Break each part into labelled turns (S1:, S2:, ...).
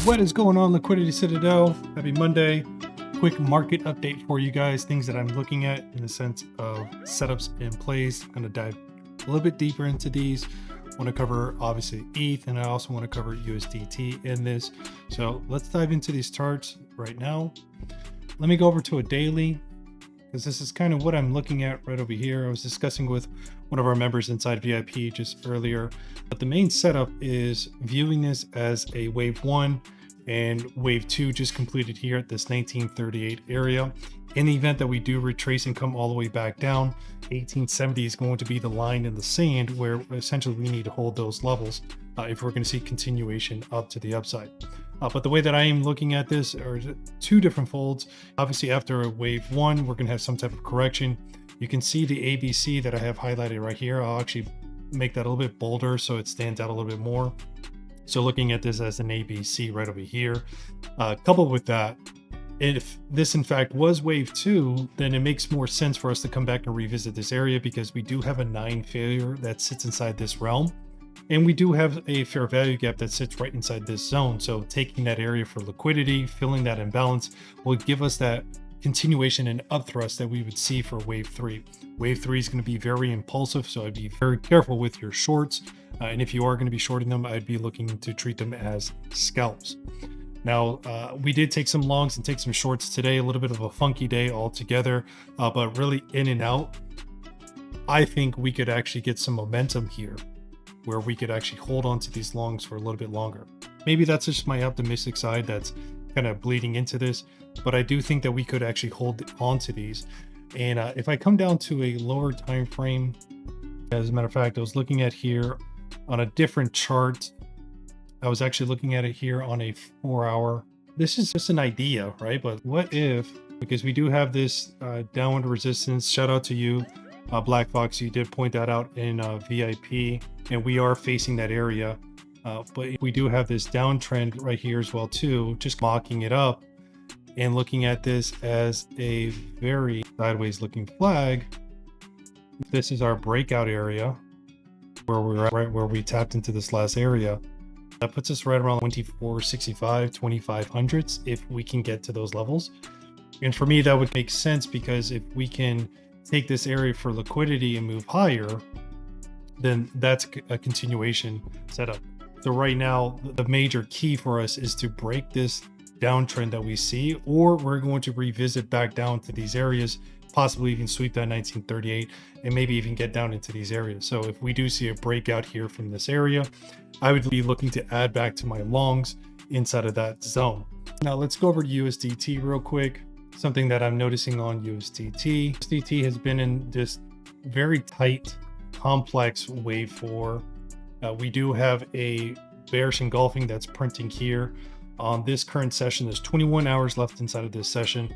S1: What is going on, Liquidity Citadel? Happy Monday. Quick market update for you guys, things that I'm looking at in the sense of setups and plays. I'm going to dive a little bit deeper into these. I want to cover obviously ETH, and I also want to cover USDT in this. So let's dive into these charts right now. Let me go over to a daily, because this is kind of what I'm looking at right over here. I was discussing with one of our members inside VIP just earlier, but the main setup is viewing this as a wave one, and wave two just completed here at this 1938 area. In the event that we do retrace and come all the way back down, 1870 is going to be the line in the sand where essentially we need to hold those levels if we're going to see continuation up to the upside. But the way that I am looking at this are two different folds. Obviously, after a wave one, we're going to have some type of correction. You can see the ABC that I have highlighted right here. I'll actually make that a little bit bolder so it stands out a little bit more. So looking at this as an ABC right over here, coupled with that, if this in fact was wave two, then it makes more sense for us to come back and revisit this area, because we do have a 9 failure that sits inside this realm. And we do have a fair value gap that sits right inside this zone. So taking that area for liquidity, filling that imbalance will give us that continuation and upthrust that we would see for wave three. Wave three is going to be very impulsive, so I'd be very careful with your shorts. And if you are going to be shorting them, I'd be looking to treat them as scalps. Now, we did take some longs and take some shorts today, a little bit of a funky day altogether, but really in and out. I think we could actually get some momentum here where we could actually hold on to these longs for a little bit longer. Maybe that's just my optimistic side that's kind of bleeding into this, but I do think that we could actually hold on to these. And if I come down to a lower time frame, as a matter of fact, I was looking at here on a different chart. I was actually looking at it here on a 4-hour. This is just an idea, right? But what if, because we do have this downward resistance, shout out to you, Black Fox, you did point that out in VIP, and we are facing that area. But we do have this downtrend right here as well too, just mocking it up and looking at this as a very sideways looking flag. This is our breakout area where we're at, right where we tapped into this last area. That puts us right around 2465, 2500s if we can get to those levels. And for me, that would make sense, because if we can take this area for liquidity and move higher, then that's a continuation setup. So right now, the major key for us is to break this downtrend that we see, or we're going to revisit back down to these areas, possibly even sweep that 1938 and maybe even get down into these areas. So if we do see a breakout here from this area, I would be looking to add back to my longs inside of that zone. Now let's go over to USDT real quick. Something that I'm noticing on USDT. USDT has been in this very tight, complex wave four. We do have a bearish engulfing that's printing here on this current session. There's 21 hours left inside of this session.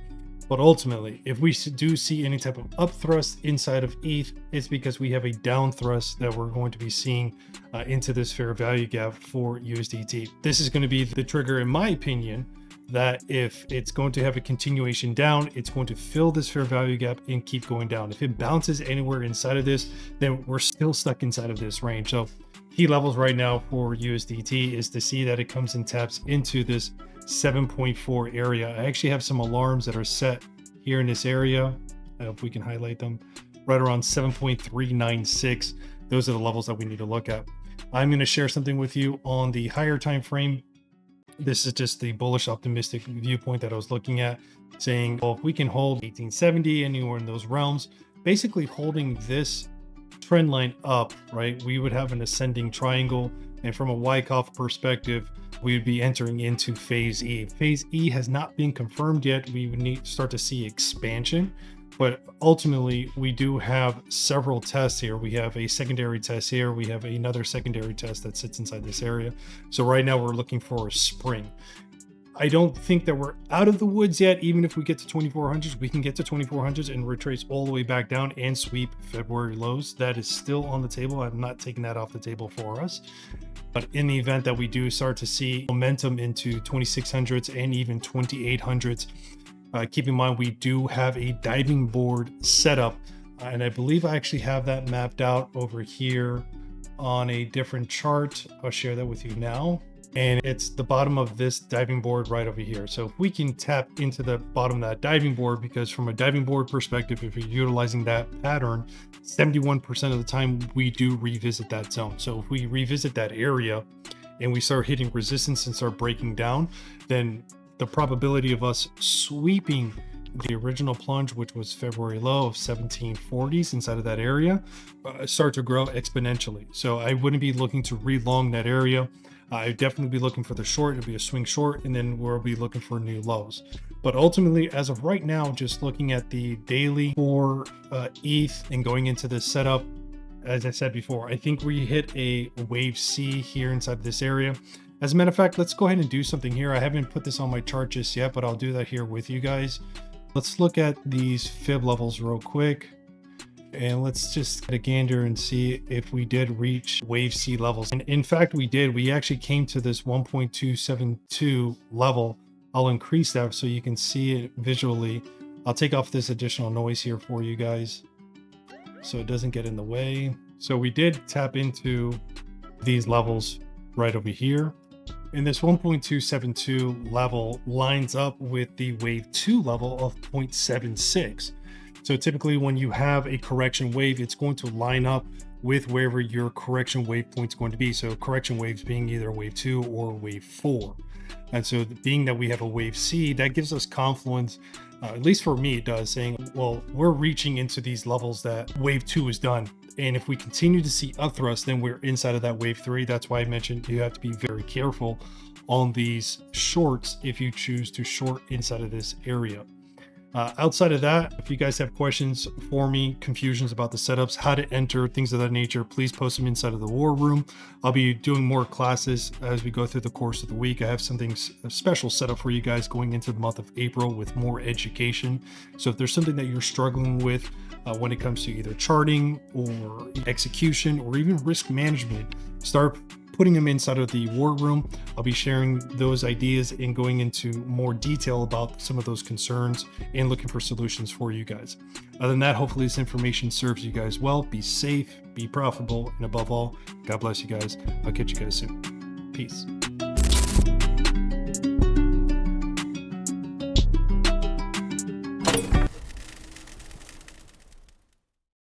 S1: But ultimately, if we do see any type of up thrust inside of ETH, it's because we have a down thrust that we're going to be seeing into this fair value gap for USDT. This is going to be the trigger, in my opinion, that if it's going to have a continuation down, it's going to fill this fair value gap and keep going down. If it bounces anywhere inside of this, then we're still stuck inside of this range. So key levels right now for USDT is to see that it comes and taps into this 7.4 area. I actually have some alarms that are set here in this area. If we can highlight them, right around 7.396. Those are the levels that we need to look at. I'm going to share something with you on the higher time frame. This is just the bullish optimistic viewpoint that I was looking at, saying, well, if we can hold 1870 anywhere in those realms, basically holding this trend line up, right, we would have an ascending triangle. And from a Wyckoff perspective, we would be entering into phase E. Phase E has not been confirmed yet. We would need to start to see expansion, but ultimately we do have several tests here. We have a secondary test here. We have another secondary test that sits inside this area. So right now we're looking for a spring. I don't think that we're out of the woods yet. Even if we get to 2400s, we can get to 2400s and retrace all the way back down and sweep February lows. That is still on the table. I'm not taking that off the table for us. But in the event that we do start to see momentum into 2600s and even 2800s, keep in mind we do have a diving board set up, and I believe I actually have that mapped out over here on a different chart. I'll share that with you now. and it's the bottom of this diving board right over here. So if we can tap into the bottom of that diving board, because from a diving board perspective, if you're utilizing that pattern, 71% of the time we do revisit that zone. So if we revisit that area and we start hitting resistance and start breaking down, then the probability of us sweeping the original plunge, which was February low of 1740s inside of that area, start to grow exponentially. So I wouldn't be looking to re-long that area. I'd definitely be looking for the short. It'll be a swing short, and then we'll be looking for new lows. But ultimately, as of right now, just looking at the daily for ETH and going into this setup, as I said before, I think we hit a wave C here inside this area. As a matter of fact, let's go ahead and do something here. I haven't put this on my chart just yet, but I'll do that here with you guys. Let's look at these fib levels real quick. And let's just get a gander and see if we did reach wave C levels. And in fact, we did. We actually came to this 1.272 level. I'll increase that so you can see it visually. I'll take off this additional noise here for you guys so it doesn't get in the way. So we did tap into these levels right over here. And this 1.272 level lines up with the wave 2 level of 0.76. So typically when you have a correction wave, it's going to line up with wherever your correction wave point is going to be. So correction waves being either wave 2 or wave 4. And so being that we have a wave C, that gives us confluence, at least for me it does, saying, well, we're reaching into these levels that wave 2 is done. And if we continue to see upthrust, then we're inside of that wave 3. That's why I mentioned you have to be very careful on these shorts if you choose to short inside of this area. Outside of that, if you guys have questions for me, confusions about the setups, how to enter, things of that nature, please post them inside of the war room. I'll be doing more classes as we go through the course of the week. I have something special set up for you guys going into the month of April with more education. So if there's something that you're struggling with when it comes to either charting or execution or even risk management, start putting them inside of the war room. I'll be sharing those ideas and going into more detail about some of those concerns and looking for solutions for you guys. Other than that, hopefully this information serves you guys well. Be safe, be profitable, and above all, God bless you guys. I'll catch you guys soon. Peace.